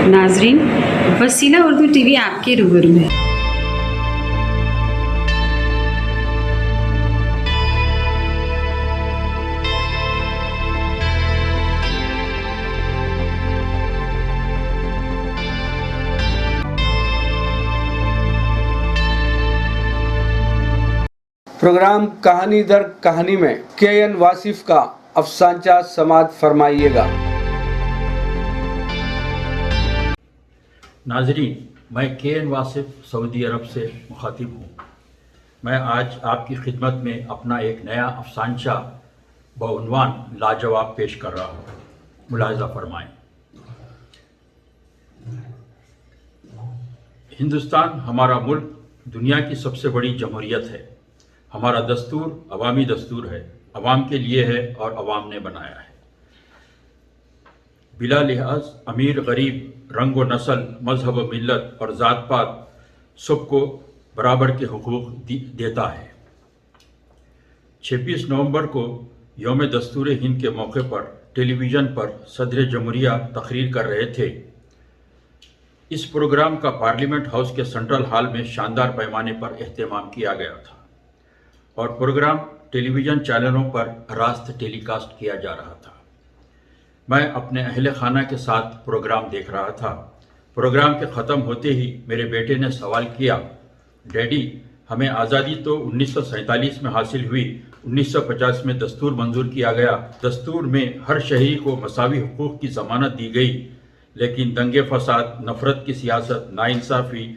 नाजरीन, वसीला उर्दू टीवी आपके रूबरू है। प्रोग्राम कहानी दर कहानी में के.एन. वासिफ का अफसानचा समाअत फरमाइएगा। नाजरीन, मैं के.एन. वासिफ सऊदी अरब से मुखातिब हूँ। मैं आज आपकी खिदमत में अपना एक नया अफसानचा बउनवान लाजवाब पेश कर रहा हूँ। मुलाहिज़ा फरमाएँ। हिंदुस्तान हमारा मुल्क दुनिया की सबसे बड़ी जमहूरियत है। हमारा दस्तूर अवामी दस्तूर है, अवाम के लिए है और अवाम ने बनाया है। बिला लिहाज अमीर गरीब, रंग व नस्ल, मजहब व मिल्लत और ज़ात पात सबको बराबर के हुकूक देता है। 26 नवंबर को यौम दस्तूर हिंद के मौके पर टेलीविज़न पर सदर जमहूरिया तकरीर कर रहे थे। इस प्रोग्राम का पार्लियामेंट हाउस के सेंट्रल हॉल में शानदार पैमाने पर एहतमाम किया गया था और प्रोग्राम टेलीविज़न चैनलों पर रास्त टेलीकास्ट किया जा रहा था। मैं अपने अहले खाना के साथ प्रोग्राम देख रहा था। प्रोग्राम के ख़त्म होते ही मेरे बेटे ने सवाल किया, डैडी, हमें आज़ादी तो 1947 में हासिल हुई, 1950 में दस्तूर मंजूर किया गया, दस्तूर में हर शहरी को मसावी हुकूक़ की ज़मानत दी गई, लेकिन दंगे फसाद, नफ़रत की सियासत, नाइंसाफ़ी,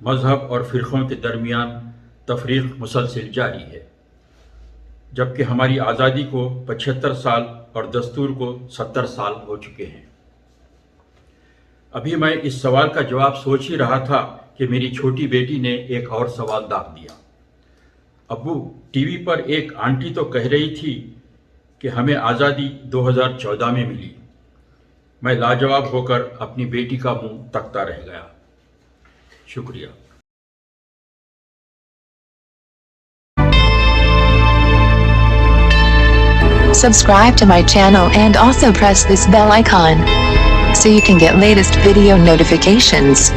मज़हब और फ़िरक़ों के दरमियान तफरीक मुसलसिल जारी है। जबकि हमारी आज़ादी को 75 साल और दस्तूर को 70 साल हो चुके हैं। अभी मैं इस सवाल का जवाब सोच ही रहा था कि मेरी छोटी बेटी ने एक और सवाल दाग दिया। अब्बू, टीवी पर एक आंटी तो कह रही थी कि हमें आज़ादी 2014 में मिली। मैं लाजवाब होकर अपनी बेटी का मुंह तकता रह गया। शुक्रिया। Subscribe to my channel and also press this bell icon so you can get latest video notifications.